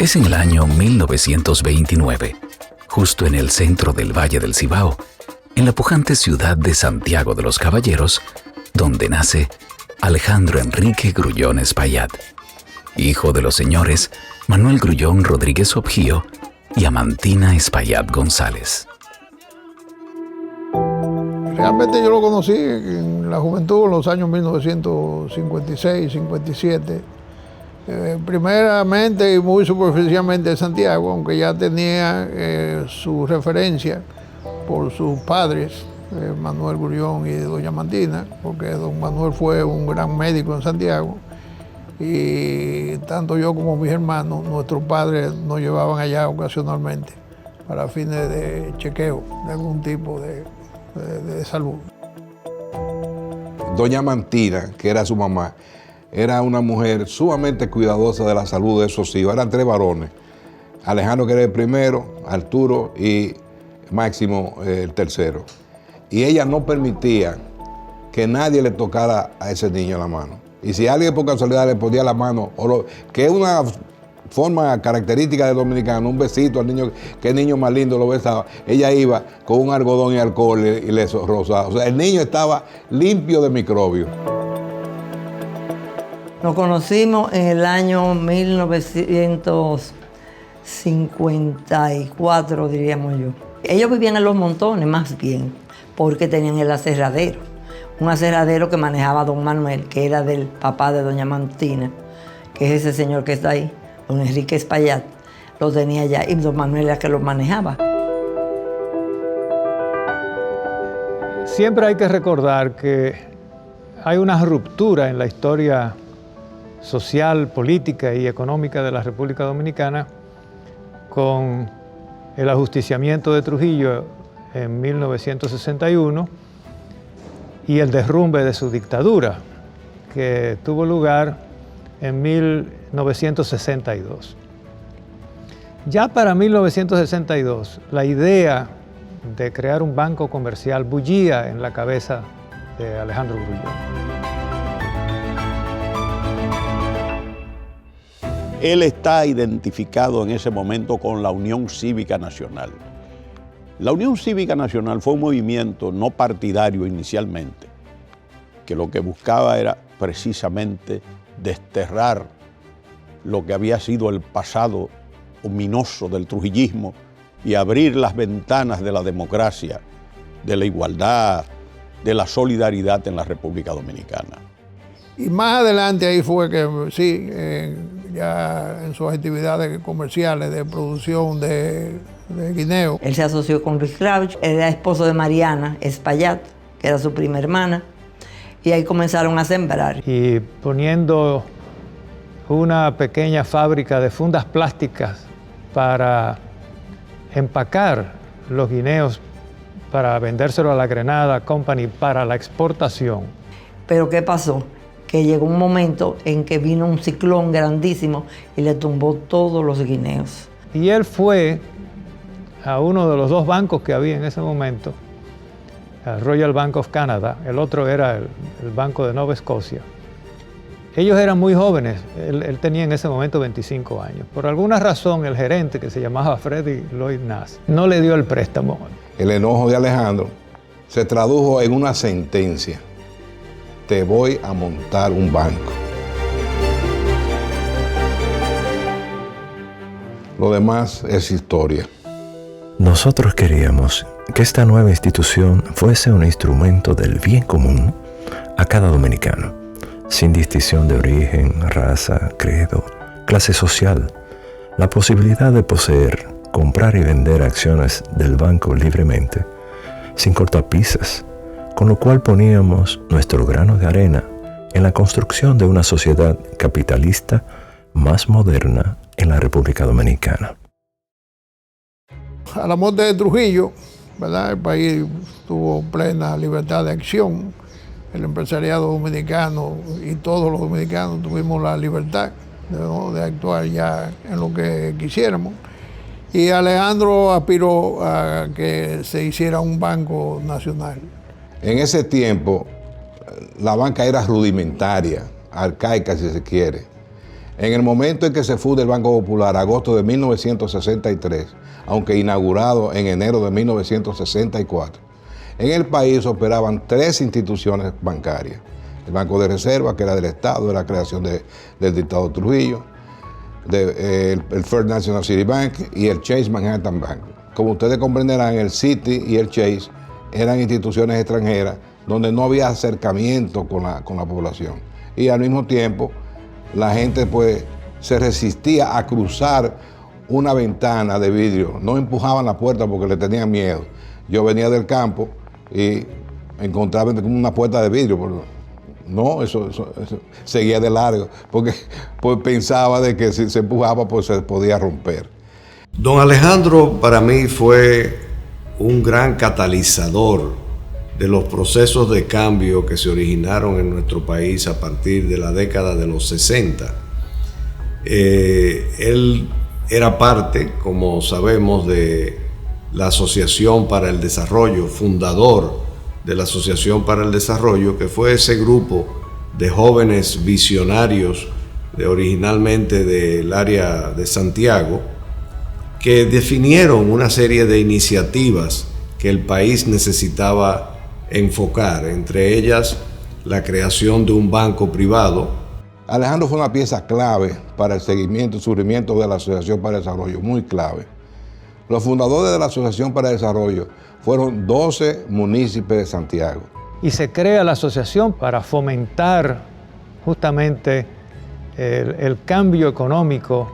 Es en el año 1929, justo en el centro del Valle del Cibao, en la pujante ciudad de Santiago de los Caballeros, donde nace Alejandro Enrique Grullón Espaillat, hijo de los señores Manuel Grullón Rodríguez Objío y Amantina Espaillat González. Realmente yo lo conocí en la juventud, en los años 1956, 57. Primeramente y muy superficialmente de Santiago, aunque ya tenía su referencia por sus padres, Manuel Grullón y doña Amantina, porque don Manuel fue un gran médico en Santiago. Y tanto yo como mis hermanos, nuestros padres nos llevaban allá ocasionalmente para fines de chequeo de algún tipo de salud. Doña Amantina, que era su mamá, era una mujer sumamente cuidadosa de la salud de esos hijos. Eran 3 varones. Alejandro, que era el primero, Arturo y Máximo, el tercero. Y ella no permitía que nadie le tocara a ese niño la mano. Y si alguien por casualidad le ponía la mano, que es una forma característica de dominicano, un besito al niño, que el niño más lindo lo besaba, ella iba con un algodón y alcohol y le rozaba. O sea, el niño estaba limpio de microbios. Nos conocimos en el año 1954, diríamos yo. Ellos vivían en Los Montones, más bien, porque tenían el aserradero. Un aserradero que manejaba don Manuel, que era del papá de doña Amantina, que es ese señor que está ahí, don Enrique Espaillat, lo tenía allá y don Manuel era que lo manejaba. Siempre hay que recordar que hay una ruptura en la historia social, política y económica de la República Dominicana con el ajusticiamiento de Trujillo en 1961 y el derrumbe de su dictadura, que tuvo lugar en 1962. Ya para 1962, la idea de crear un banco comercial bullía en la cabeza de Alejandro Grullón. Él está identificado en ese momento con la Unión Cívica Nacional. La Unión Cívica Nacional fue un movimiento no partidario inicialmente, que lo que buscaba era precisamente desterrar lo que había sido el pasado ominoso del trujillismo y abrir las ventanas de la democracia, de la igualdad, de la solidaridad en la República Dominicana. Y más adelante ahí fue que sí, ya en sus actividades comerciales de producción de guineo. Él se asoció con Luis Crouch, era esposo de Mariana Espaillat, que era su prima hermana, y ahí comenzaron a sembrar. Y poniendo una pequeña fábrica de fundas plásticas para empacar los guineos para vendérselo a la Grenada Company para la exportación. Pero ¿qué pasó? Que llegó un momento en que vino un ciclón grandísimo y le tumbó todos los guineos. Y él fue a uno de los 2 bancos que había en ese momento, el Royal Bank of Canada, el otro era el Banco de Nueva Escocia. Ellos eran muy jóvenes, él tenía en ese momento 25 años. Por alguna razón, el gerente, que se llamaba Freddie Lloyd Nass, no le dio el préstamo. El enojo de Alejandro se tradujo en una sentencia: te voy a montar un banco. Lo demás es historia. Nosotros queríamos que esta nueva institución fuese un instrumento del bien común a cada dominicano, sin distinción de origen, raza, credo, clase social. La posibilidad de poseer, comprar y vender acciones del banco libremente, sin cortapisas, con lo cual poníamos nuestro grano de arena en la construcción de una sociedad capitalista más moderna en la República Dominicana. A la muerte de Trujillo, ¿verdad?, el país tuvo plena libertad de acción. El empresariado dominicano y todos los dominicanos tuvimos la libertad, ¿no?, de actuar ya en lo que quisiéramos. Y Alejandro aspiró a que se hiciera un banco nacional. En ese tiempo, la banca era rudimentaria, arcaica si se quiere. En el momento en que se funde el Banco Popular, agosto de 1963, aunque inaugurado en enero de 1964, en el país operaban 3 instituciones bancarias. El Banco de Reserva, que era del Estado, de la creación del dictador Trujillo, el First National City Bank y el Chase Manhattan Bank. Como ustedes comprenderán, el Citi y el Chase eran instituciones extranjeras donde no había acercamiento con la población. Y al mismo tiempo, la gente pues se resistía a cruzar una ventana de vidrio. No empujaban la puerta porque le tenían miedo. Yo venía del campo y encontraba una puerta de vidrio. No, eso seguía de largo, porque pues pensaba de que si se empujaba pues se podía romper. Don Alejandro para mí fue un gran catalizador de los procesos de cambio que se originaron en nuestro país a partir de la década de los 60. Él era parte, como sabemos, de la Asociación para el Desarrollo, fundador de la Asociación para el Desarrollo, que fue ese grupo de jóvenes visionarios originalmente del área de Santiago, que definieron una serie de iniciativas que el país necesitaba enfocar, entre ellas la creación de un banco privado. Alejandro fue una pieza clave para el seguimiento y surgimiento de la Asociación para el Desarrollo, muy clave. Los fundadores de la Asociación para el Desarrollo fueron 12 municipios de Santiago. Y se crea la asociación para fomentar justamente el cambio económico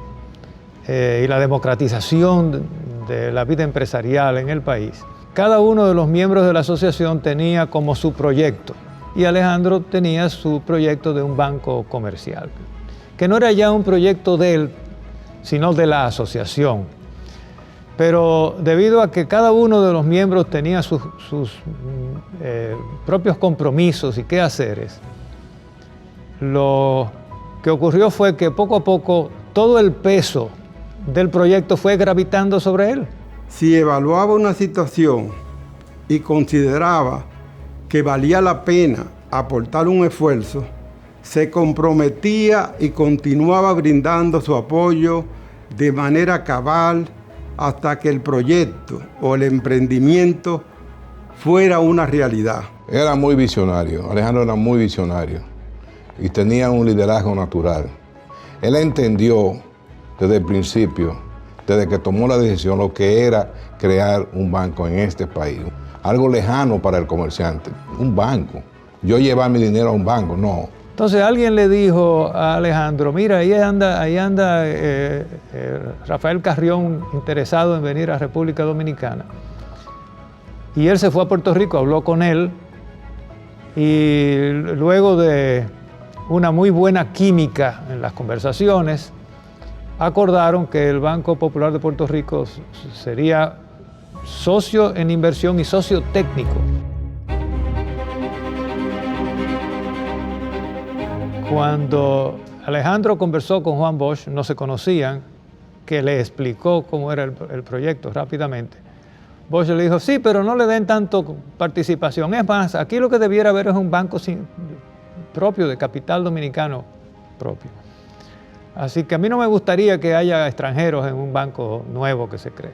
y la democratización de la vida empresarial en el país. Cada uno de los miembros de la asociación tenía como su proyecto y Alejandro tenía su proyecto de un banco comercial, que no era ya un proyecto de él, sino de la asociación. Pero debido a que cada uno de los miembros tenía sus propios compromisos y quehaceres, lo que ocurrió fue que poco a poco todo el peso del proyecto fue gravitando sobre él. Si evaluaba una situación y consideraba que valía la pena aportar un esfuerzo, se comprometía y continuaba brindando su apoyo de manera cabal hasta que el proyecto o el emprendimiento fuera una realidad. Era muy visionario, Alejandro era muy visionario y tenía un liderazgo natural. Él entendió desde el principio, desde que tomó la decisión, lo que era crear un banco en este país. Algo lejano para el comerciante, un banco. Yo llevar mi dinero a un banco, no. Entonces alguien le dijo a Alejandro, mira, ahí anda Rafael Carrión interesado en venir a República Dominicana. Y él se fue a Puerto Rico, habló con él y luego de una muy buena química en las conversaciones, acordaron que el Banco Popular de Puerto Rico sería socio en inversión y socio técnico. Cuando Alejandro conversó con Juan Bosch, no se conocían, que le explicó cómo era el proyecto rápidamente. Bosch le dijo, sí, pero no le den tanto participación. Es más, aquí lo que debiera haber es un banco propio, de capital dominicano propio. Así que a mí no me gustaría que haya extranjeros en un banco nuevo que se cree.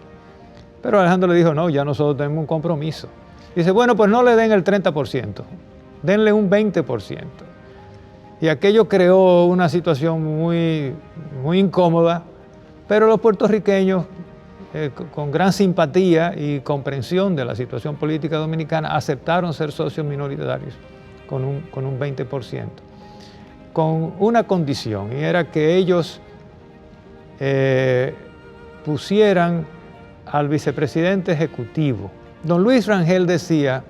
Pero Alejandro le dijo, no, ya nosotros tenemos un compromiso. Dice, bueno, pues no le den el 30%, denle un 20%. Y aquello creó una situación muy incómoda, pero los puertorriqueños, con gran simpatía y comprensión de la situación política dominicana, aceptaron ser socios minoritarios con un 20%, con una condición, y era que ellos pusieran al vicepresidente ejecutivo. Don Luis Rangel decía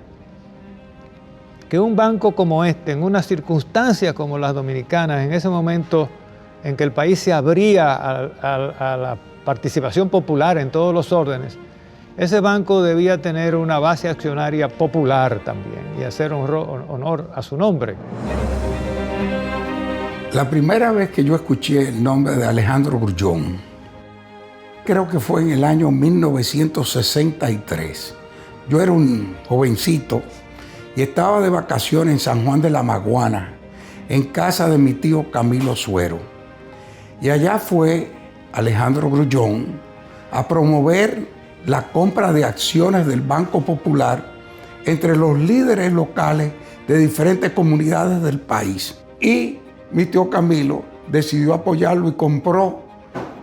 que un banco como este, en unas circunstancias como las dominicanas, en ese momento en que el país se abría a la participación popular en todos los órdenes, ese banco debía tener una base accionaria popular también y hacer honor a su nombre. La primera vez que yo escuché el nombre de Alejandro Grullón, creo que fue en el año 1963. Yo era un jovencito y estaba de vacaciones en San Juan de la Maguana, en casa de mi tío Camilo Suero. Y allá fue Alejandro Grullón a promover la compra de acciones del Banco Popular entre los líderes locales de diferentes comunidades del país. Y mi tío Camilo decidió apoyarlo y compró,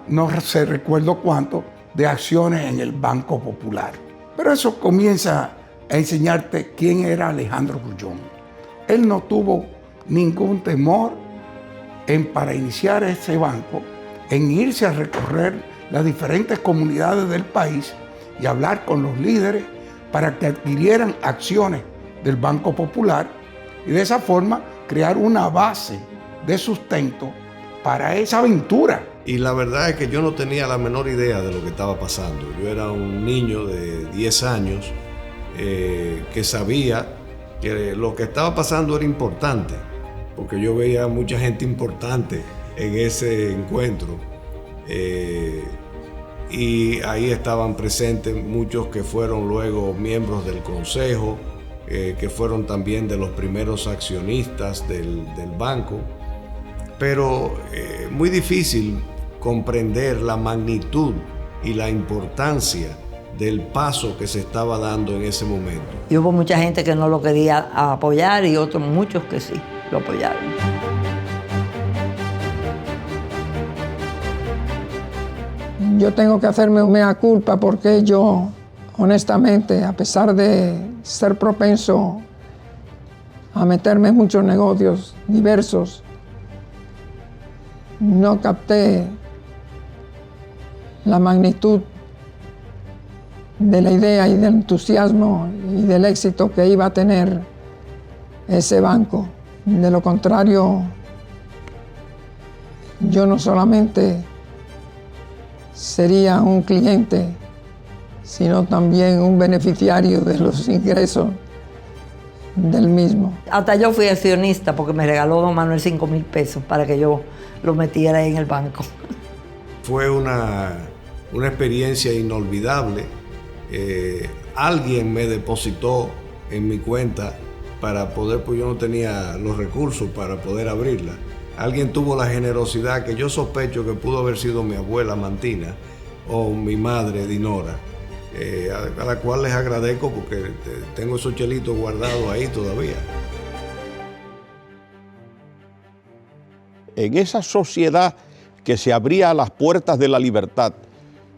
no se recuerdo cuánto, de acciones en el Banco Popular. Pero eso comienza a enseñarte quién era Alejandro Grullón. Él no tuvo ningún temor para iniciar ese banco, en irse a recorrer las diferentes comunidades del país y hablar con los líderes para que adquirieran acciones del Banco Popular y de esa forma crear una base de sustento para esa aventura. Y la verdad es que yo no tenía la menor idea de lo que estaba pasando. Yo era un niño de 10 años que sabía que lo que estaba pasando era importante, porque yo veía mucha gente importante en ese encuentro. Y ahí estaban presentes muchos que fueron luego miembros del consejo, que fueron también de los primeros accionistas del banco. Pero muy difícil comprender la magnitud y la importancia del paso que se estaba dando en ese momento. Y hubo mucha gente que no lo quería apoyar y otros muchos que sí lo apoyaron. Yo tengo que hacerme un mea culpa porque yo, honestamente, a pesar de ser propenso a meterme en muchos negocios diversos, no capté la magnitud de la idea y del entusiasmo y del éxito que iba a tener ese banco. De lo contrario, yo no solamente sería un cliente, sino también un beneficiario de los ingresos del mismo. Hasta yo fui accionista porque me regaló don Manuel 5,000 pesos para que yo lo metiera ahí en el banco. Fue una experiencia inolvidable. Alguien me depositó en mi cuenta para poder, pues yo no tenía los recursos para poder abrirla. Alguien tuvo la generosidad que yo sospecho que pudo haber sido mi abuela Mantina o mi madre Dinora, a la cual les agradezco porque tengo esos chelitos guardados ahí todavía. En esa sociedad que se abría a las puertas de la libertad,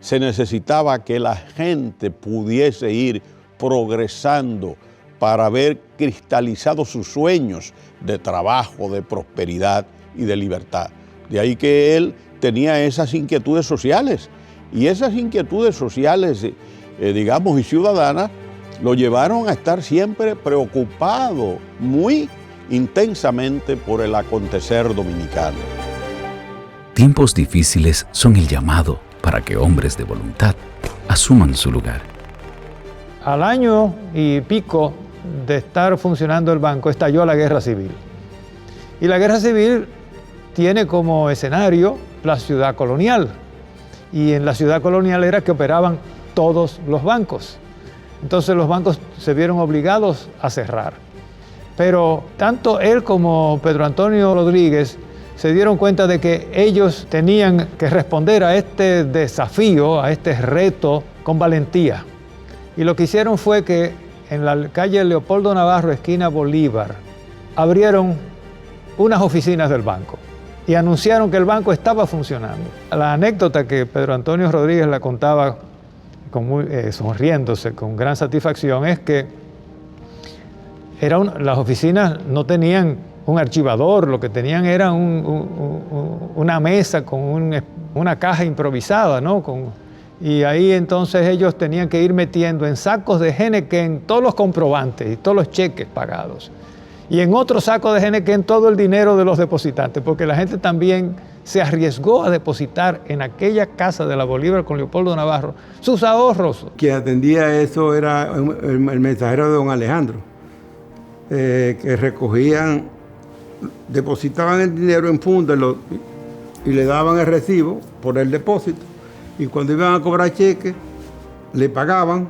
se necesitaba que la gente pudiese ir progresando para ver cristalizados sus sueños de trabajo, de prosperidad y de libertad. De ahí que él tenía esas inquietudes sociales. Y esas inquietudes sociales, digamos, y ciudadanas, lo llevaron a estar siempre preocupado muy intensamente por el acontecer dominicano. Tiempos difíciles son el llamado para que hombres de voluntad asuman su lugar. Al año y pico de estar funcionando el banco, estalló la guerra civil. Y la guerra civil tiene como escenario la ciudad colonial. Y en la ciudad colonial era que operaban todos los bancos. Entonces los bancos se vieron obligados a cerrar. Pero tanto él como Pedro Antonio Rodríguez se dieron cuenta de que ellos tenían que responder a este desafío, a este reto, con valentía. Y lo que hicieron fue que en la calle Leopoldo Navarro, esquina Bolívar, abrieron unas oficinas del banco y anunciaron que el banco estaba funcionando. La anécdota que Pedro Antonio Rodríguez la contaba sonriéndose, con gran satisfacción, es que las oficinas no tenían un archivador, lo que tenían era una mesa con una caja improvisada, ¿no? Y ahí entonces ellos tenían que ir metiendo en sacos de Genequén todos los comprobantes y todos los cheques pagados. Y en otro saco de Genequén todo el dinero de los depositantes, porque la gente también se arriesgó a depositar en aquella casa de la Bolívar con Leopoldo Navarro sus ahorros. Quien atendía eso era el mensajero de don Alejandro, que recogían, depositaban el dinero en funda y le daban el recibo por el depósito. Y cuando iban a cobrar cheques, le pagaban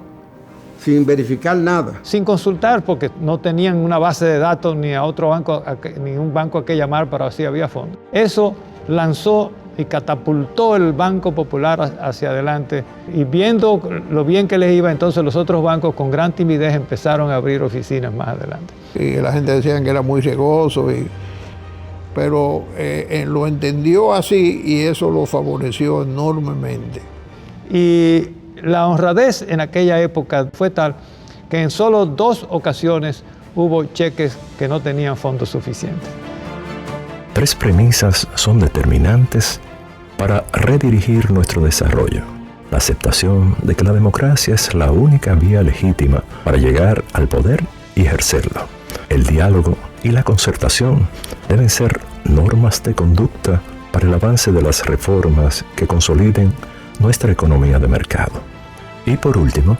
sin verificar nada. Sin consultar, porque no tenían una base de datos ni a otro banco, ni un banco a que llamar para ver si había fondos. Eso lanzó y catapultó el Banco Popular hacia adelante. Y viendo lo bien que les iba, entonces los otros bancos con gran timidez empezaron a abrir oficinas más adelante. Y la gente decía que era muy cegoso, pero lo entendió así y eso lo favoreció enormemente. Y la honradez en aquella época fue tal que en solo 2 ocasiones hubo cheques que no tenían fondos suficientes. 3 premisas son determinantes para redirigir nuestro desarrollo. La aceptación de que la democracia es la única vía legítima para llegar al poder y ejercerlo. El diálogo y la concertación deben ser normas de conducta para el avance de las reformas que consoliden nuestra economía de mercado. Y por último,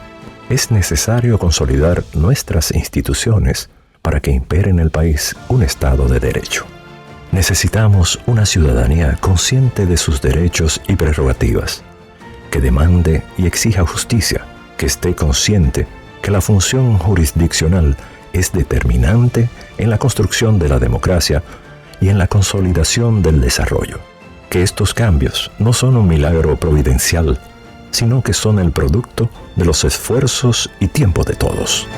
es necesario consolidar nuestras instituciones para que impere en el país un Estado de Derecho. Necesitamos una ciudadanía consciente de sus derechos y prerrogativas, que demande y exija justicia, que esté consciente que la función jurisdiccional es determinante en la construcción de la democracia y en la consolidación del desarrollo, que estos cambios no son un milagro providencial, sino que son el producto de los esfuerzos y tiempo de todos.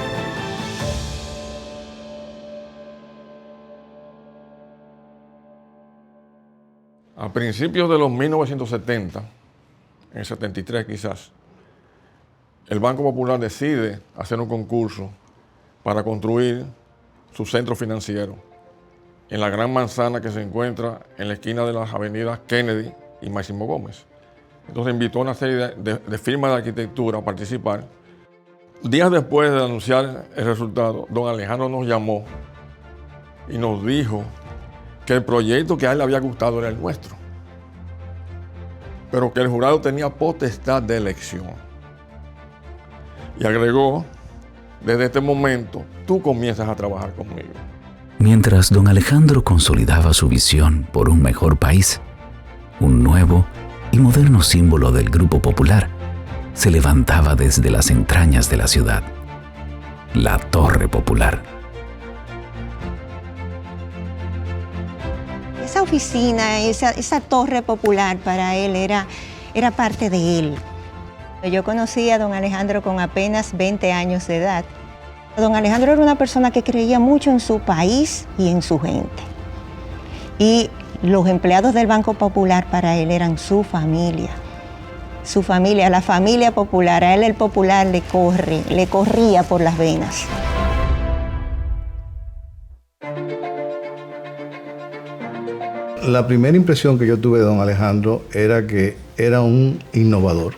A principios de los 1970, en el 73 quizás, el Banco Popular decide hacer un concurso para construir su centro financiero en la Gran Manzana que se encuentra en la esquina de las avenidas Kennedy y Máximo Gómez. Entonces invitó a una serie de firmas de arquitectura a participar. Días después de anunciar el resultado, don Alejandro nos llamó y nos dijo que el proyecto que a él le había gustado era el nuestro, pero que el jurado tenía potestad de elección. Y agregó, desde este momento, tú comienzas a trabajar conmigo. Mientras don Alejandro consolidaba su visión por un mejor país, un nuevo y moderno símbolo del Grupo Popular se levantaba desde las entrañas de la ciudad, la Torre Popular. Esa oficina, esa Torre Popular para él era parte de él. Yo conocí a don Alejandro con apenas 20 años de edad. Don Alejandro era una persona que creía mucho en su país y en su gente. Y los empleados del Banco Popular para él eran su familia, la familia popular. A él el popular le corría por las venas. La primera impresión que yo tuve de don Alejandro era que era un innovador,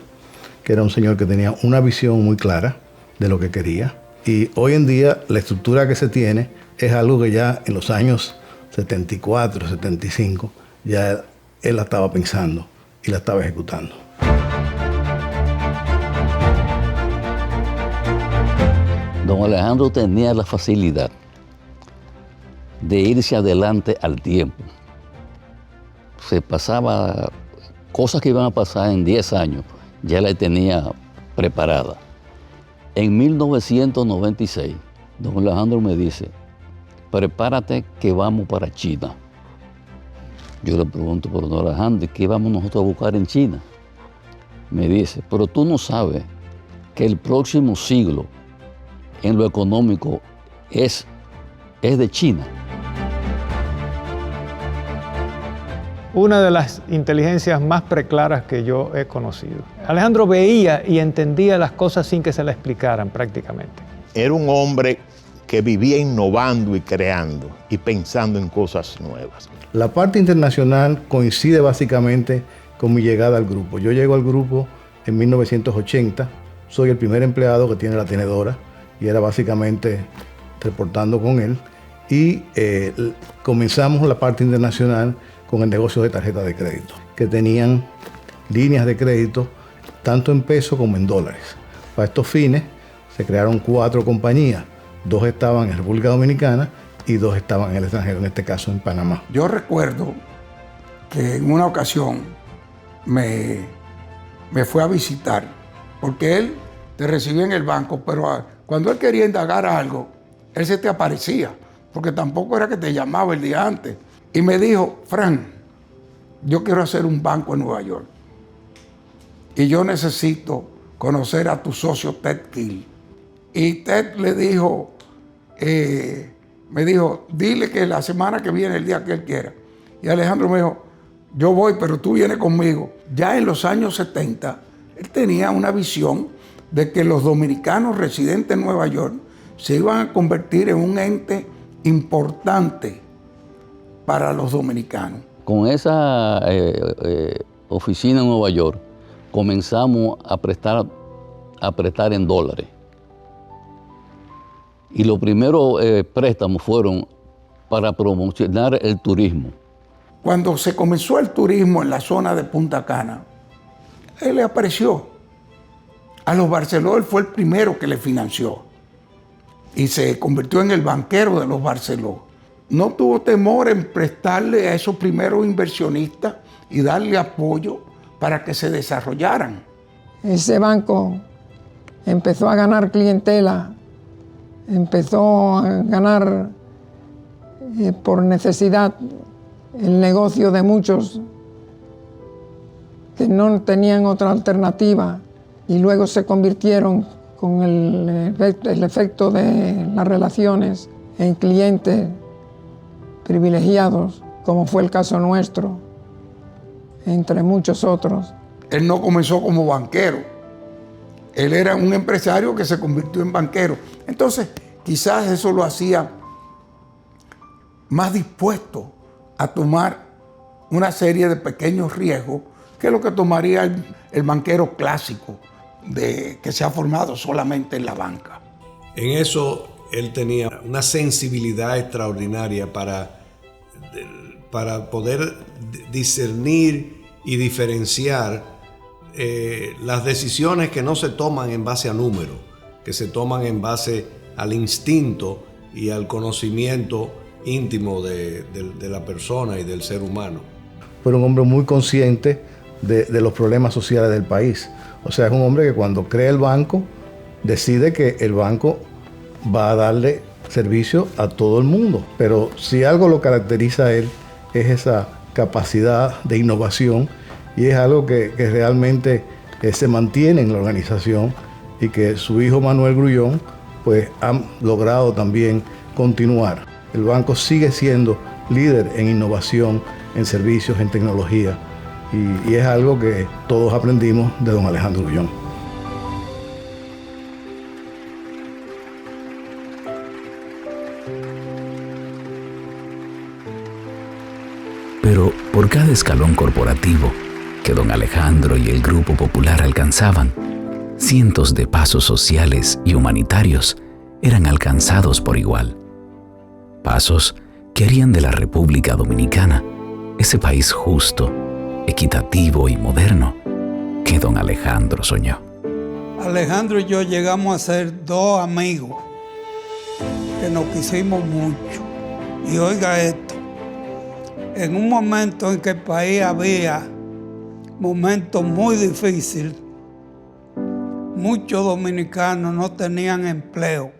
que era un señor que tenía una visión muy clara de lo que quería. Y hoy en día la estructura que se tiene es algo que ya en los años 74, 75, ya él la estaba pensando y la estaba ejecutando. Don Alejandro tenía la facilidad de irse adelante al tiempo. Se pasaba cosas que iban a pasar en 10 años, ya la tenía preparada. En 1996, don Alejandro me dice, prepárate que vamos para China. Yo le pregunto, pero don Alejandro, ¿qué vamos nosotros a buscar en China? Me dice, pero tú no sabes que el próximo siglo en lo económico es de China. Una de las inteligencias más preclaras que yo he conocido. Alejandro veía y entendía las cosas sin que se le explicaran prácticamente. Era un hombre que vivía innovando y creando y pensando en cosas nuevas. La parte internacional coincide básicamente con mi llegada al grupo. Yo llego al grupo en 1980, soy el primer empleado que tiene la tenedora y era básicamente reportando con él y comenzamos la parte internacional con el negocio de tarjetas de crédito, que tenían líneas de crédito tanto en pesos como en dólares. Para estos fines se crearon 4 compañías, 2 estaban en República Dominicana y 2 estaban en el extranjero, en este caso en Panamá. Yo recuerdo que en una ocasión me fue a visitar, porque él te recibía en el banco, pero cuando él quería indagar algo, él se te aparecía, porque tampoco era que te llamaba el día antes. Y me dijo, Fran, yo quiero hacer un banco en Nueva York y yo necesito conocer a tu socio Ted Gill. Y Ted le dijo, me dijo, dile que la semana que viene, el día que él quiera. Y Alejandro me dijo, yo voy, pero tú vienes conmigo. Ya en los años 70, él tenía una visión de que los dominicanos residentes en Nueva York se iban a convertir en un ente importante para los dominicanos. Con esa oficina en Nueva York comenzamos a prestar en dólares. Y los primeros préstamos fueron para promocionar el turismo. Cuando se comenzó el turismo en la zona de Punta Cana, él le apareció. A los Barceló él fue el primero que le financió y se convirtió en el banquero de los Barceló. No tuvo temor en prestarle a esos primeros inversionistas y darle apoyo para que se desarrollaran. Ese banco empezó a ganar clientela, empezó a ganar por necesidad el negocio de muchos que no tenían otra alternativa y luego se convirtieron con el efecto de las relaciones en clientes privilegiados, como fue el caso nuestro, entre muchos otros. Él no comenzó como banquero, él era un empresario que se convirtió en banquero. Entonces, quizás eso lo hacía más dispuesto a tomar una serie de pequeños riesgos que lo que tomaría el banquero clásico que se ha formado solamente en la banca. En eso él tenía una sensibilidad extraordinaria para poder discernir y diferenciar las decisiones que no se toman en base a números, que se toman en base al instinto y al conocimiento íntimo de la persona y del ser humano. Fue un hombre muy consciente de los problemas sociales del país. O sea, es un hombre que cuando crea el banco, decide que el banco va a darle servicio a todo el mundo. Pero si algo lo caracteriza a él, es esa capacidad de innovación y es algo que realmente se mantiene en la organización y que su hijo Manuel Grullón pues han logrado también continuar. El banco sigue siendo líder en innovación, en servicios, en tecnología y es algo que todos aprendimos de don Alejandro Grullón. Pero por cada escalón corporativo que don Alejandro y el Grupo Popular alcanzaban, cientos de pasos sociales y humanitarios eran alcanzados por igual. Pasos que harían de la República Dominicana ese país justo, equitativo y moderno que don Alejandro soñó. Alejandro y yo llegamos a ser dos amigos que nos quisimos mucho. Y oiga esto, en un momento en que el país había momentos muy difíciles, muchos dominicanos no tenían empleo.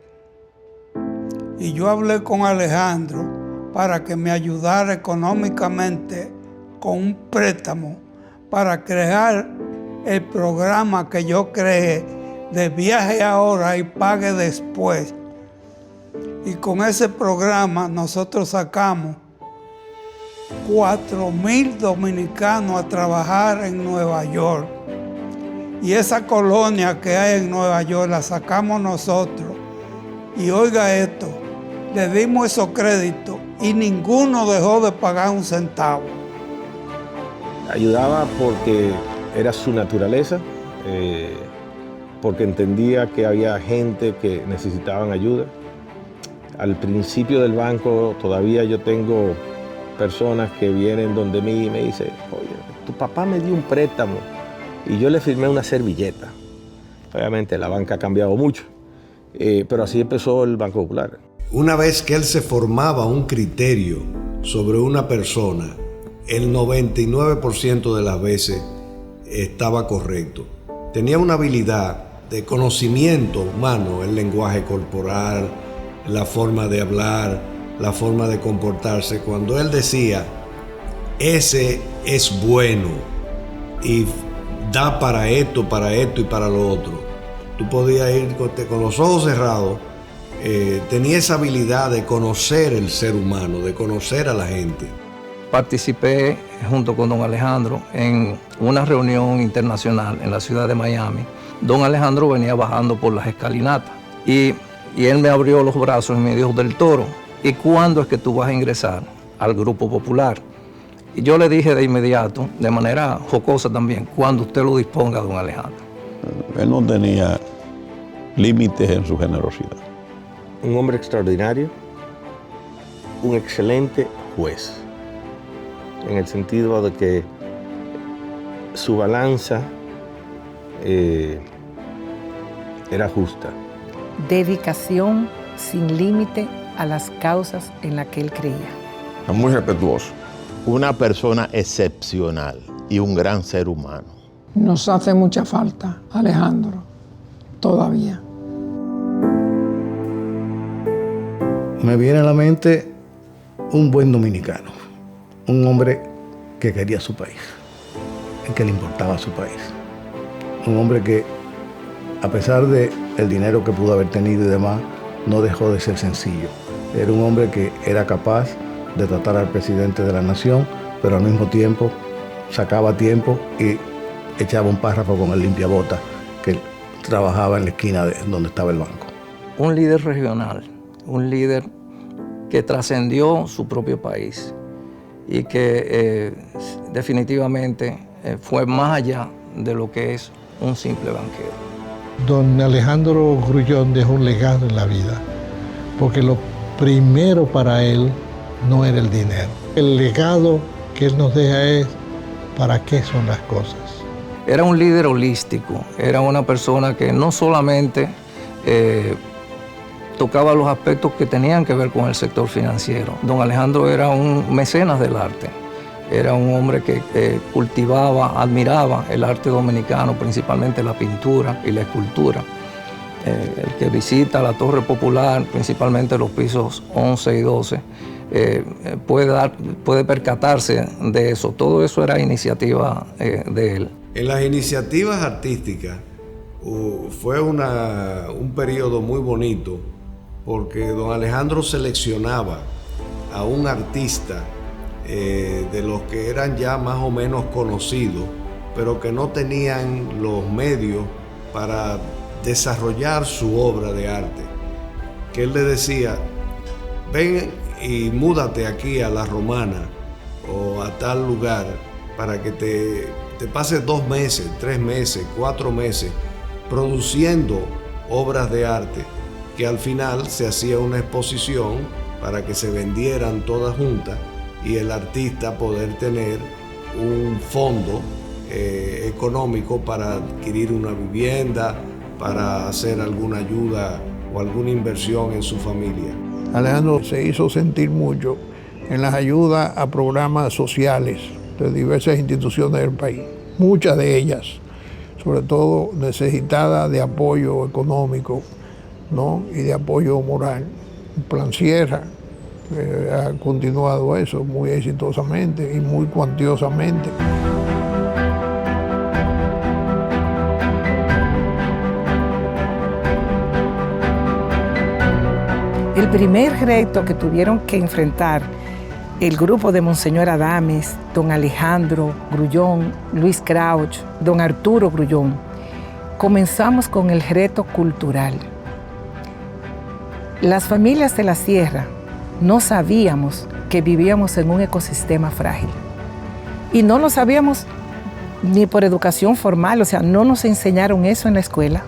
Y yo hablé con Alejandro para que me ayudara económicamente con un préstamo para crear el programa que yo creé de viaje ahora y pague después. Y con ese programa nosotros sacamos 4,000 dominicanos a trabajar en Nueva York. Y esa colonia que hay en Nueva York la sacamos nosotros. Y oiga esto, le dimos esos créditos y ninguno dejó de pagar un centavo. Ayudaba porque era su naturaleza, porque entendía que había gente que necesitaban ayuda. Al principio del banco todavía yo tengo personas que vienen donde mí y me dicen, oye, tu papá me dio un préstamo y yo le firmé una servilleta. Obviamente la banca ha cambiado mucho, pero así empezó el Banco Popular. Una vez que él se formaba un criterio sobre una persona, el 99% de las veces estaba correcto. Tenía una habilidad de conocimiento humano, el lenguaje corporal, la forma de hablar, la forma de comportarse. Cuando él decía, ese es bueno y da para esto y para lo otro. Tú podías ir con los ojos cerrados, tenía esa habilidad de conocer el ser humano, de conocer a la gente. Participé junto con don Alejandro en una reunión internacional en la ciudad de Miami. Don Alejandro venía bajando por las escalinatas y él me abrió los brazos y me dijo: del Toro, ¿y cuándo es que tú vas a ingresar al Grupo Popular? Y yo le dije de inmediato, de manera jocosa también: cuando usted lo disponga, don Alejandro. Él no tenía límites en su generosidad. Un hombre extraordinario, un excelente juez, en el sentido de que su balanza era justa. Dedicación sin límite a las causas en las que él creía. Muy respetuoso. Una persona excepcional y un gran ser humano. Nos hace mucha falta, Alejandro, todavía. Me viene a la mente un buen dominicano, un hombre que quería su país, que le importaba su país, un hombre que, a pesar de el dinero que pudo haber tenido y demás, no dejó de ser sencillo. Era un hombre que era capaz de tratar al presidente de la nación, pero al mismo tiempo sacaba tiempo y echaba un párrafo con el limpiabota que trabajaba en la esquina de donde estaba el banco. Un líder regional, un líder que trascendió su propio país y que definitivamente fue más allá de lo que es un simple banquero. Don Alejandro Grullón dejó un legado en la vida, porque lo primero para él no era el dinero. El legado que él nos deja es para qué son las cosas. Era un líder holístico, era una persona que no solamente tocaba los aspectos que tenían que ver con el sector financiero. Don Alejandro era un mecenas del arte, era un hombre que cultivaba, admiraba el arte dominicano, principalmente la pintura y la escultura. El que visita la Torre Popular, principalmente los pisos 11 y 12, puede percatarse de eso. Todo eso era iniciativa de él. En las iniciativas artísticas fue un periodo muy bonito, porque don Alejandro seleccionaba a un artista de los que eran ya más o menos conocidos, pero que no tenían los medios para desarrollar su obra de arte. Que él le decía: ven y múdate aquí a La Romana o a tal lugar para que te pases 2 meses, 3 meses, 4 meses produciendo obras de arte, que al final se hacía una exposición para que se vendieran todas juntas y el artista poder tener un fondo económico para adquirir una vivienda, para hacer alguna ayuda o alguna inversión en su familia. Alejandro se hizo sentir mucho en las ayudas a programas sociales de diversas instituciones del país, muchas de ellas, sobre todo necesitadas de apoyo económico, ¿no? Y de apoyo moral. Plan Sierra ha continuado eso muy exitosamente y muy cuantiosamente. El primer reto que tuvieron que enfrentar el grupo de Monseñor Adames, don Alejandro Grullón, Luis Crouch, don Arturo Grullón, comenzamos con el reto cultural. Las familias de la Sierra no sabíamos que vivíamos en un ecosistema frágil. Y no lo sabíamos ni por educación formal, o sea, no nos enseñaron eso en la escuela,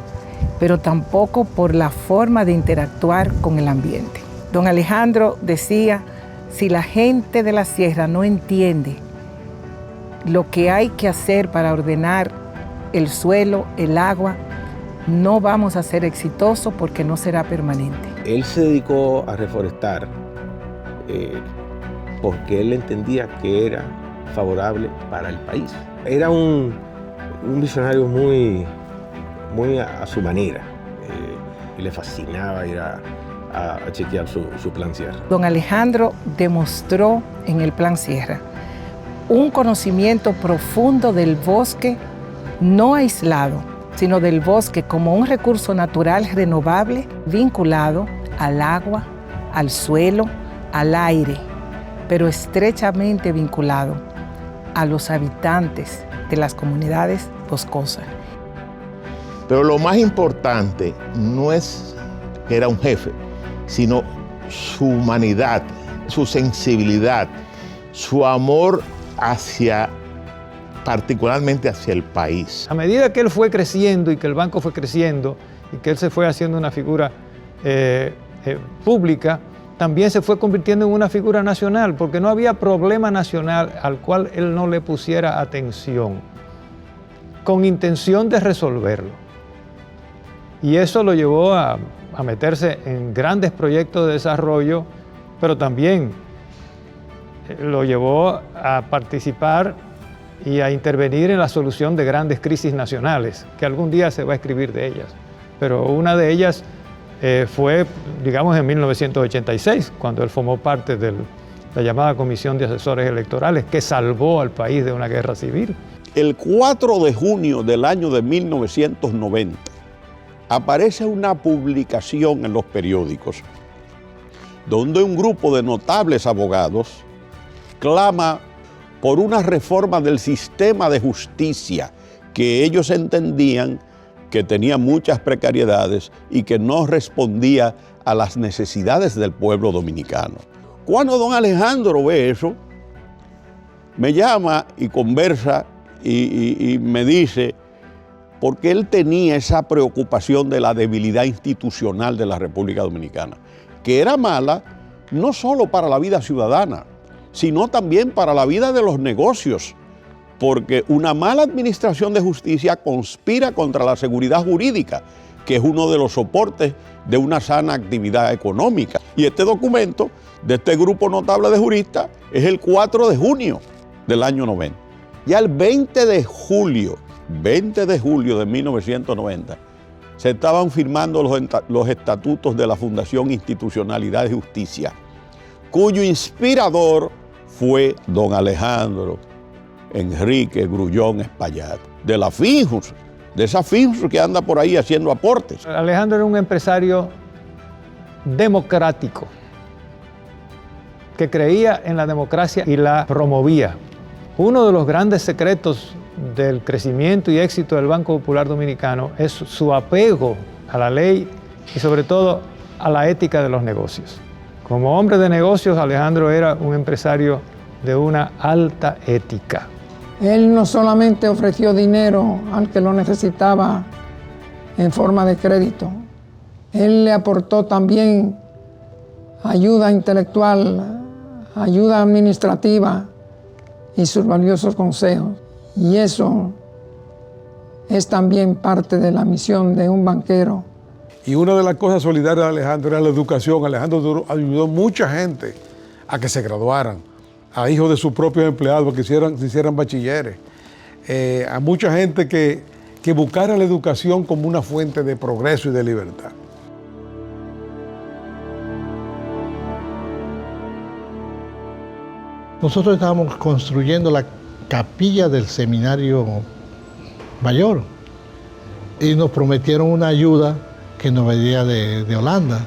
pero tampoco por la forma de interactuar con el ambiente. Don Alejandro decía: si la gente de la Sierra no entiende lo que hay que hacer para ordenar el suelo, el agua, no vamos a ser exitosos porque no será permanente. Él se dedicó a reforestar porque él entendía que era favorable para el país. Era un visionario muy a su manera y le fascinaba ir a chequear su Plan Sierra. Don Alejandro demostró en el Plan Sierra un conocimiento profundo del bosque, no aislado, sino del bosque como un recurso natural renovable vinculado al agua, al suelo, al aire, pero estrechamente vinculado a los habitantes de las comunidades boscosas. Pero lo más importante no es que era un jefe, sino su humanidad, su sensibilidad, su amor particularmente hacia el país. A medida que él fue creciendo y que el banco fue creciendo y que él se fue haciendo una figura pública, también se fue convirtiendo en una figura nacional, porque no había problema nacional al cual él no le pusiera atención, con intención de resolverlo. Y eso lo llevó a meterse en grandes proyectos de desarrollo, pero también lo llevó a participar y a intervenir en la solución de grandes crisis nacionales, que algún día se va a escribir de ellas. Pero una de ellas fue, digamos, en 1986, cuando él formó parte de la llamada Comisión de Asesores Electorales, que salvó al país de una guerra civil. El 4 de junio del año de 1990 aparece una publicación en los periódicos donde un grupo de notables abogados clama por una reforma del sistema de justicia que ellos entendían que tenía muchas precariedades y que no respondía a las necesidades del pueblo dominicano. Cuando don Alejandro ve eso, me llama y conversa y me dice, porque él tenía esa preocupación de la debilidad institucional de la República Dominicana, que era mala no solo para la vida ciudadana, sino también para la vida de los negocios, porque una mala administración de justicia conspira contra la seguridad jurídica, que es uno de los soportes de una sana actividad económica. Y este documento de este grupo notable de juristas es el 4 de junio del año 90. Ya el 20 de julio de 1990, se estaban firmando los estatutos de la Fundación Institucionalidad y Justicia, cuyo inspirador fue don Alejandro Enrique Grullón Espaillat, de la FINJUS, de esa FINJUS que anda por ahí haciendo aportes. Alejandro era un empresario democrático, que creía en la democracia y la promovía. Uno de los grandes secretos del crecimiento y éxito del Banco Popular Dominicano es su apego a la ley y sobre todo a la ética de los negocios. Como hombre de negocios, Alejandro era un empresario de una alta ética. Él no solamente ofreció dinero al que lo necesitaba en forma de crédito, él le aportó también ayuda intelectual, ayuda administrativa y sus valiosos consejos. Y eso es también parte de la misión de un banquero. Y una de las cosas solidarias de Alejandro era la educación. Alejandro ayudó a mucha gente a que se graduaran, a hijos de sus propios empleados que se hicieran bachilleres, a mucha gente que buscara la educación como una fuente de progreso y de libertad. Nosotros estábamos construyendo la capilla del seminario mayor y nos prometieron una ayuda que nos venía de Holanda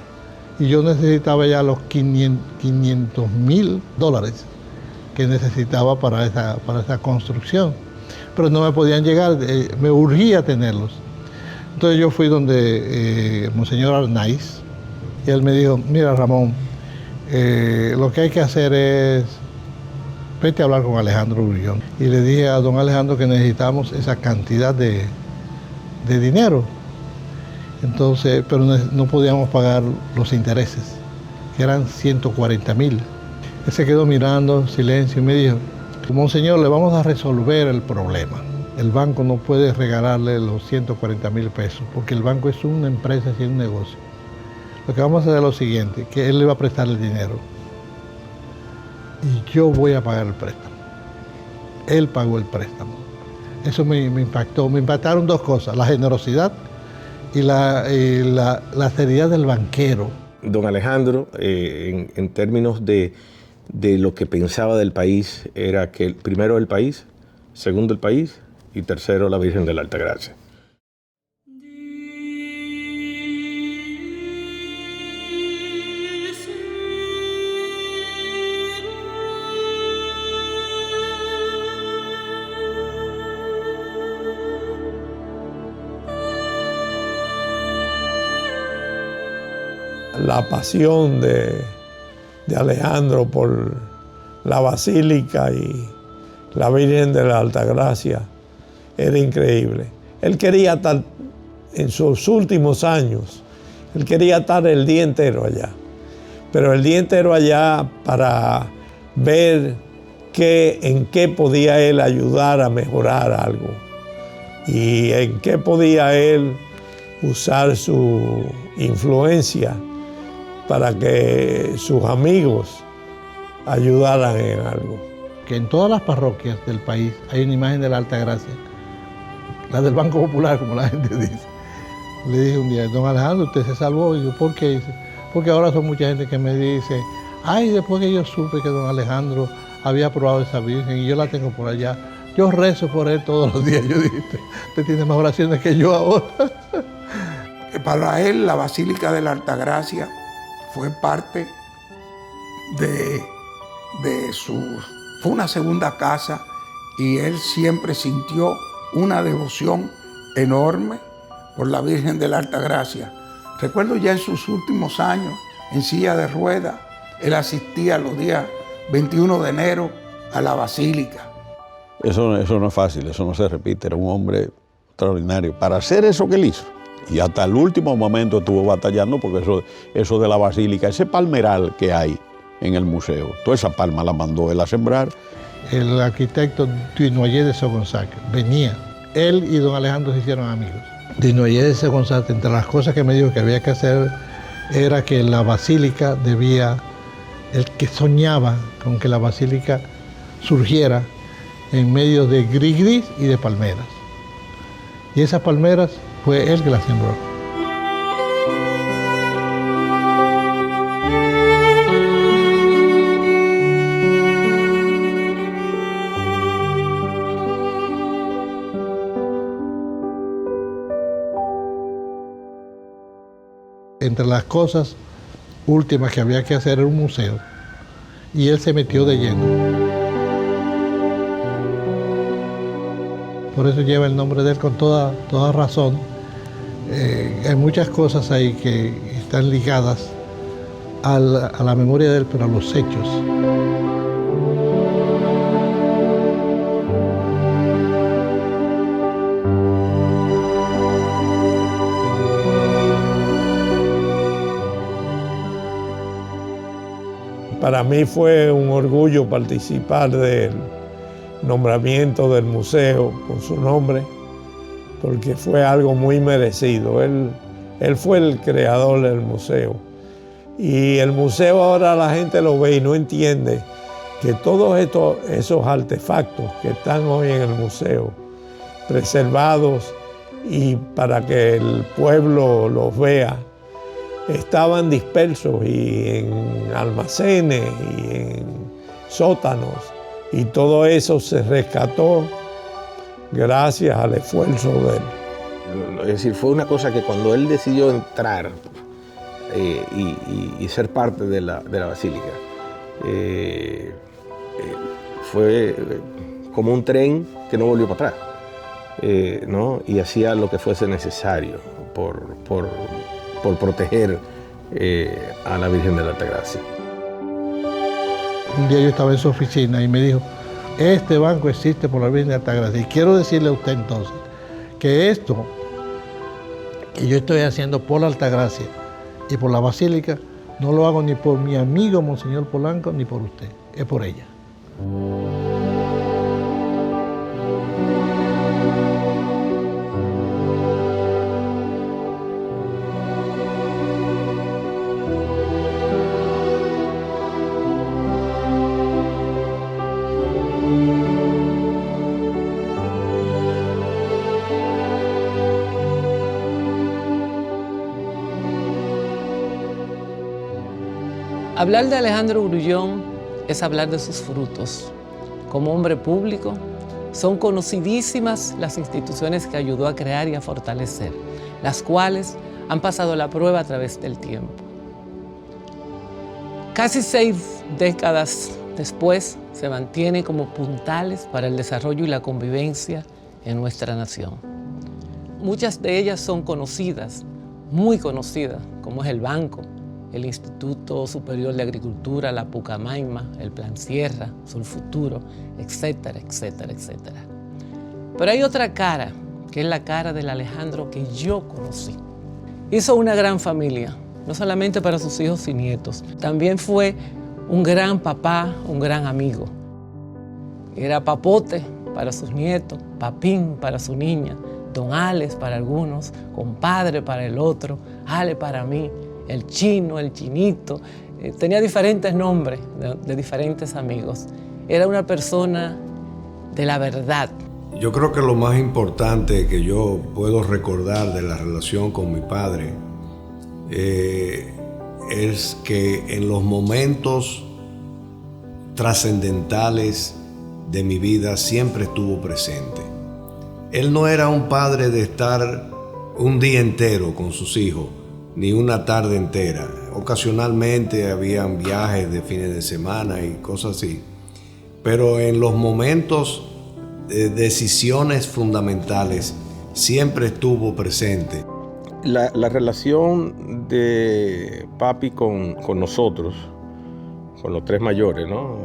y yo necesitaba ya los $500,000 que necesitaba para esa construcción, pero no me podían llegar, me urgía tenerlos. Entonces yo fui donde Monseñor Arnaiz y él me dijo, mira Ramón, lo que hay que hacer es vete a hablar con Alejandro Grullón. Y le dije a don Alejandro que necesitamos esa cantidad de dinero. Entonces, pero no podíamos pagar los intereses, que eran 140,000. Él se quedó mirando, silencio, y me dijo, Monseñor, le vamos a resolver el problema. El banco no puede regalarle los 140,000 pesos, porque el banco es una empresa y un negocio. Lo que vamos a hacer es lo siguiente, que él le va a prestar el dinero. Y yo voy a pagar el préstamo. Él pagó el préstamo. Eso me impactó. Me impactaron dos cosas, la generosidad y la seriedad del banquero. Don Alejandro, en términos de de lo que pensaba del país era que primero el país, segundo el país y tercero la Virgen de la Altagracia. La pasión de Alejandro por la Basílica y la Virgen de la Altagracia era increíble. Él quería estar, en sus últimos años, él quería estar el día entero allá. Pero el día entero allá para ver en qué podía él ayudar a mejorar algo. Y en qué podía él usar su influencia para que sus amigos ayudaran en algo. Que en todas las parroquias del país hay una imagen de la Altagracia, la del Banco Popular, como la gente dice. Le dije un día, don Alejandro, usted se salvó. Y yo, ¿por qué? Dice, porque ahora son mucha gente que me dice, ay, después que yo supe que don Alejandro había probado esa Virgen y yo la tengo por allá, yo rezo por él todos los días. Yo dije, usted tiene más oraciones que yo ahora. Para él, la Basílica de la Altagracia fue parte fue una segunda casa, y él siempre sintió una devoción enorme por la Virgen de la Altagracia. Recuerdo ya en sus últimos años, en silla de ruedas, él asistía los días 21 de enero a la Basílica. Eso no es fácil, eso no se repite, era un hombre extraordinario. Para hacer eso que él hizo, y hasta el último momento estuvo batallando, porque eso de la Basílica, ese palmeral que hay en el museo, toda esa palma la mandó él a sembrar. El arquitecto Dunoyer de Sogonsac venía, él y don Alejandro se hicieron amigos. Dunoyer de Sogonsac, entre las cosas que me dijo que había que hacer, era que la basílica el que soñaba con que la basílica surgiera en medio de gris y de palmeras. Y esas palmeras fue él que las sembró. Entre las cosas últimas que había que hacer era un museo, y él se metió de lleno. Por eso lleva el nombre de él con toda razón. Hay muchas cosas ahí que están ligadas a la memoria de él, pero a los hechos. Para mí fue un orgullo participar del nombramiento del museo con su nombre, porque fue algo muy merecido. Él fue el creador del museo. Y el museo ahora la gente lo ve y no entiende que todos esos artefactos que están hoy en el museo, preservados y para que el pueblo los vea, estaban dispersos y en almacenes y en sótanos, y todo eso se rescató gracias al esfuerzo de él. Es decir, fue una cosa que cuando él decidió entrar y ser parte de la basílica, fue como un tren que no volvió para atrás, ¿no? Y hacía lo que fuese necesario por proteger a la Virgen de la Altagracia. Un día yo estaba en su oficina y me dijo, este banco existe por la Virgen de la Altagracia. Y quiero decirle a usted entonces que esto que yo estoy haciendo por la Altagracia y por la Basílica, no lo hago ni por mi amigo Monseñor Polanco ni por usted, es por ella. Hablar de Alejandro Grullón es hablar de sus frutos. Como hombre público, son conocidísimas las instituciones que ayudó a crear y a fortalecer, las cuales han pasado la prueba a través del tiempo. Casi 6 décadas después, se mantienen como puntales para el desarrollo y la convivencia en nuestra nación. Muchas de ellas son conocidas, muy conocidas, como es el Banco, el Instituto Superior de Agricultura, la Pucamaima, el Plan Sierra, Solfuturo, etcétera, etcétera, etcétera. Pero hay otra cara, que es la cara del Alejandro que yo conocí. Hizo una gran familia, no solamente para sus hijos y nietos, también fue un gran papá, un gran amigo. Era papote para sus nietos, papín para su niña, don Alex para algunos, compadre para el otro, Ale para mí, el chino, el chinito. Tenía diferentes nombres de diferentes amigos. Era una persona de la verdad. Yo creo que lo más importante que yo puedo recordar de la relación con mi padre es que en los momentos trascendentales de mi vida siempre estuvo presente. Él no era un padre de estar un día entero con sus hijos, ni una tarde entera. Ocasionalmente habían viajes de fines de semana y cosas así. Pero en los momentos de decisiones fundamentales siempre estuvo presente. La relación de papi con nosotros, con los 3 mayores, ¿no?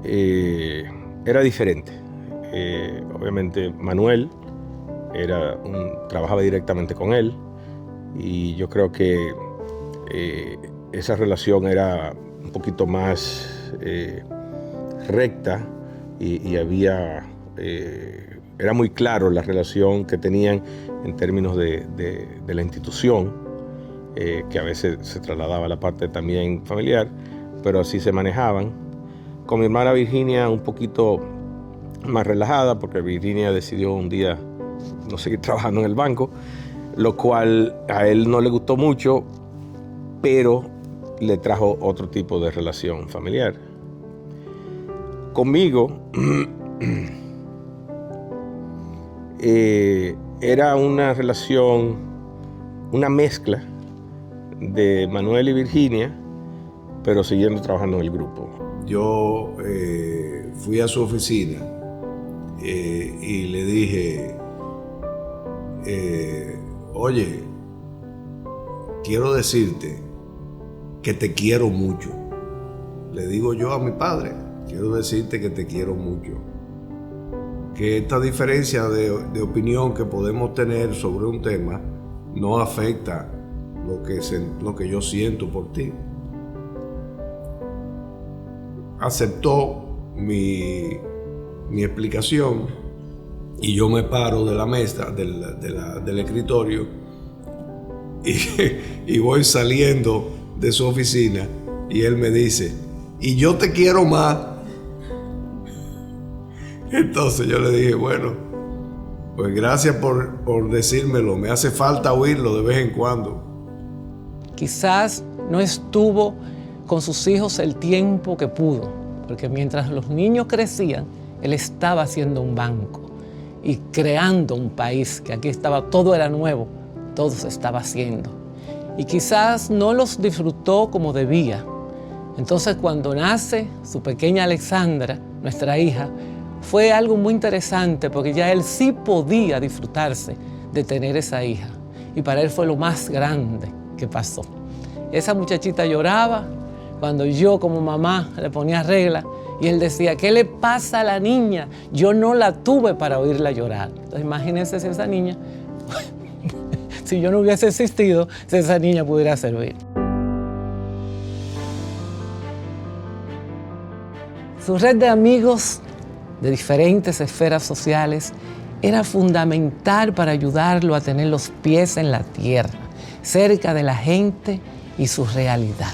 Era diferente. Obviamente Manuel trabajaba directamente con él y yo creo que esa relación era un poquito más recta y era muy claro la relación que tenían en términos de la institución, que a veces se trasladaba a la parte también familiar, pero así se manejaban. Con mi hermana Virginia un poquito más relajada, porque Virginia decidió un día no seguir trabajando en el banco, lo cual a él no le gustó mucho, pero le trajo otro tipo de relación familiar. Conmigo era una relación, una mezcla de Manuel y Virginia, pero siguiendo trabajando en el grupo. Yo fui a su oficina y le dije, oye, quiero decirte que te quiero mucho. Le digo yo a mi padre, quiero decirte que te quiero mucho. Que esta diferencia de opinión que podemos tener sobre un tema no afecta lo que yo siento por ti. Aceptó mi explicación y yo me paro de la mesa, del escritorio y voy saliendo de su oficina y él me dice, y yo te quiero más. Entonces yo le dije, bueno, pues gracias por decírmelo, me hace falta oírlo de vez en cuando. Quizás no estuvo con sus hijos el tiempo que pudo, porque mientras los niños crecían, él estaba haciendo un banco y creando un país, que aquí todo era nuevo, todo se estaba haciendo. Y quizás no los disfrutó como debía. Entonces cuando nace su pequeña Alexandra, nuestra hija, fue algo muy interesante porque ya él sí podía disfrutarse de tener esa hija. Y para él fue lo más grande que pasó. Esa muchachita lloraba cuando yo como mamá le ponía regla y él decía, ¿qué le pasa a la niña? Yo no la tuve para oírla llorar. Entonces imagínense si esa niña, si yo no hubiese existido, si esa niña pudiera servir. Su red de amigos de diferentes esferas sociales era fundamental para ayudarlo a tener los pies en la tierra, cerca de la gente y su realidad,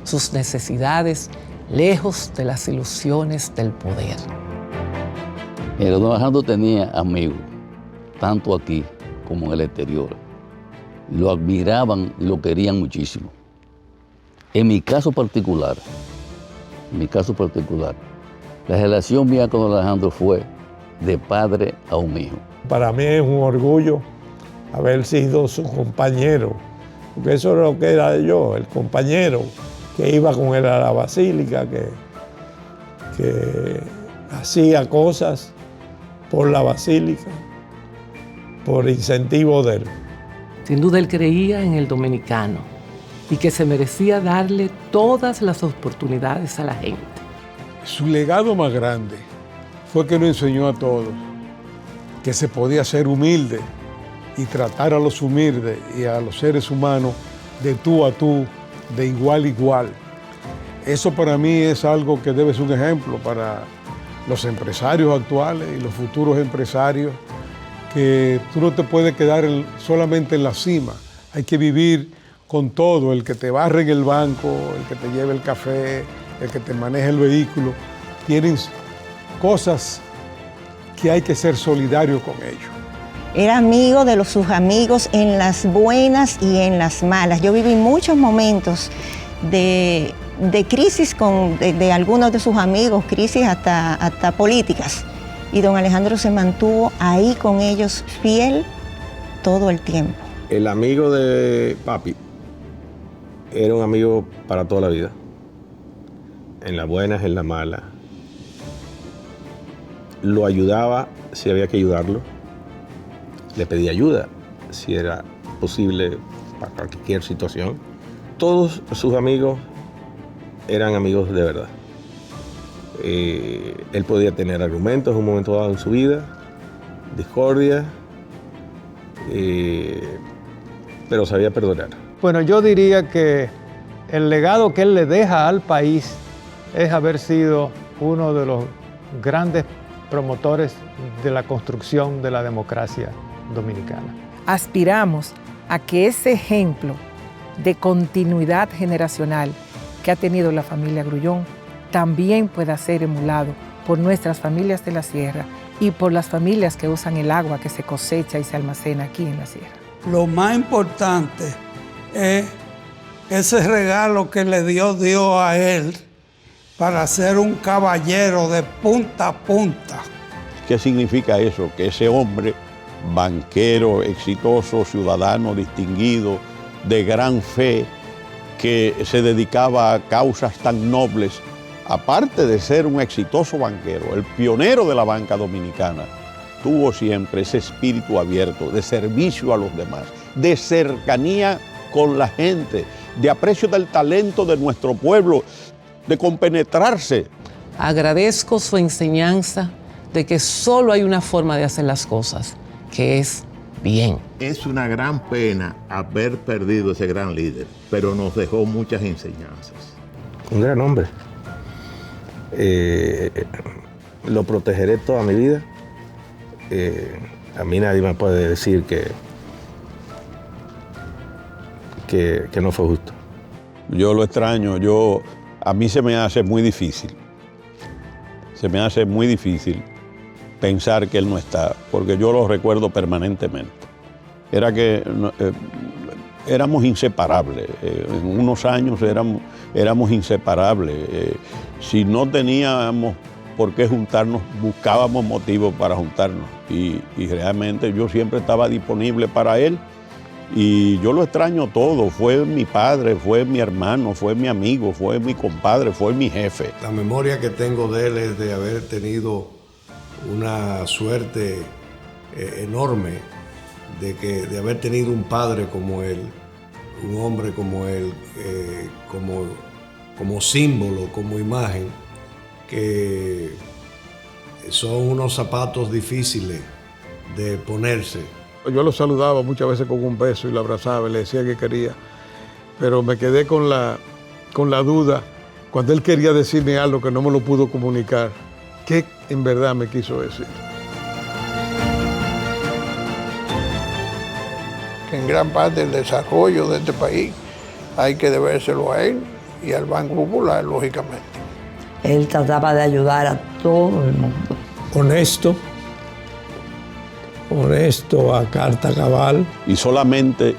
sus necesidades, lejos de las ilusiones del poder. Mira, don Alejandro tenía amigos, tanto aquí como en el exterior. Lo admiraban y lo querían muchísimo. En mi caso particular, mi caso particular, la relación mía con Alejandro fue de padre a un hijo. Para mí es un orgullo haber sido su compañero, porque eso era lo que era yo, el compañero que iba con él a la basílica, que hacía cosas por la basílica, por incentivo de él. Sin duda él creía en el dominicano y que se merecía darle todas las oportunidades a la gente. Su legado más grande fue que nos enseñó a todos que se podía ser humilde y tratar a los humildes y a los seres humanos de tú a tú, de igual a igual. Eso para mí es algo que debe ser un ejemplo para los empresarios actuales y los futuros empresarios, que tú no te puedes quedar solamente en la cima, hay que vivir con todo, el que te barre en el banco, el que te lleve el café, el que te maneje el vehículo, tienen cosas que hay que ser solidario con ellos. Era amigo de sus amigos en las buenas y en las malas. Yo viví muchos momentos de crisis de algunos de sus amigos, crisis hasta políticas. Y don Alejandro se mantuvo ahí con ellos fiel todo el tiempo. El amigo de papi era un amigo para toda la vida. En las buenas, en las malas. Lo ayudaba si había que ayudarlo. Le pedía ayuda si era posible para cualquier situación. Todos sus amigos eran amigos de verdad. Él podía tener argumentos en un momento dado en su vida, discordia, pero sabía perdonar. Bueno, yo diría que el legado que él le deja al país es haber sido uno de los grandes promotores de la construcción de la democracia dominicana. Aspiramos a que ese ejemplo de continuidad generacional que ha tenido la familia Grullón también pueda ser emulado por nuestras familias de la sierra y por las familias que usan el agua que se cosecha y se almacena aquí en la sierra. Lo más importante es ese regalo que le dio Dios a él para ser un caballero de punta a punta. ¿Qué significa eso? Que ese hombre, banquero, exitoso, ciudadano, distinguido, de gran fe, que se dedicaba a causas tan nobles, aparte de ser un exitoso banquero, el pionero de la banca dominicana, tuvo siempre ese espíritu abierto de servicio a los demás, de cercanía con la gente, de aprecio del talento de nuestro pueblo, de compenetrarse. Agradezco su enseñanza de que solo hay una forma de hacer las cosas, que es bien. Es una gran pena haber perdido ese gran líder, pero nos dejó muchas enseñanzas. Un gran hombre. Lo protegeré toda mi vida. A mí nadie me puede decir que no fue justo. Yo lo extraño, a mí se me hace muy difícil. Se me hace muy difícil pensar que él no está, porque yo lo recuerdo permanentemente. Era que éramos inseparables, en unos años éramos inseparables. Si no teníamos por qué juntarnos, buscábamos motivos para juntarnos. Y realmente yo siempre estaba disponible para él. Y yo lo extraño todo. Fue mi padre, fue mi hermano, fue mi amigo, fue mi compadre, fue mi jefe. La memoria que tengo de él es de haber tenido una suerte enorme de haber tenido un padre como él, un hombre como él, como símbolo, como imagen, que son unos zapatos difíciles de ponerse. Yo lo saludaba muchas veces con un beso y lo abrazaba y le decía que quería, pero me quedé con la duda cuando él quería decirme algo que no me lo pudo comunicar. ¿Qué en verdad me quiso decir? Que en gran parte el desarrollo de este país hay que debérselo a él y al Banco Popular, lógicamente. Él trataba de ayudar a todo el mundo. Honesto a carta cabal. Y solamente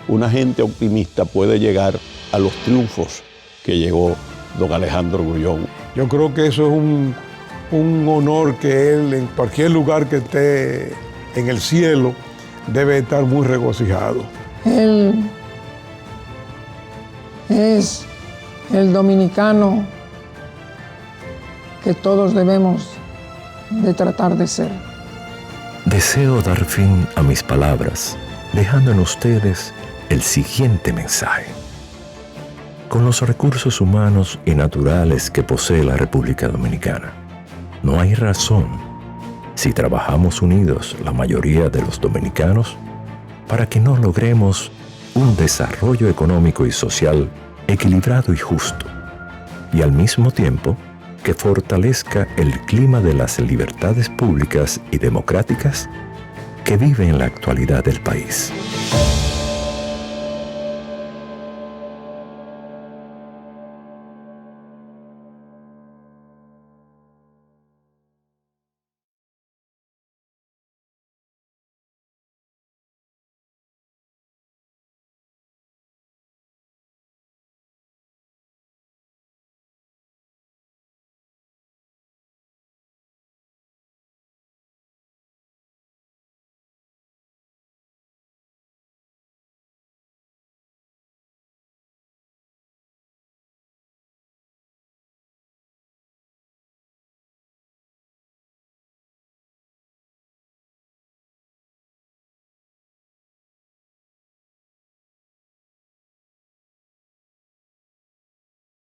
una gente optimista puede llegar a los triunfos que llegó don Alejandro Grullón. Yo creo que eso es un honor que él, en cualquier lugar que esté en el cielo, debe estar muy regocijado. Él es el dominicano que todos debemos de tratar de ser. Deseo dar fin a mis palabras, dejando en ustedes el siguiente mensaje. Con los recursos humanos y naturales que posee la República Dominicana, no hay razón, si trabajamos unidos la mayoría de los dominicanos, para que no logremos un desarrollo económico y social equilibrado y justo, y al mismo tiempo que fortalezca el clima de las libertades públicas y democráticas que vive en la actualidad del país.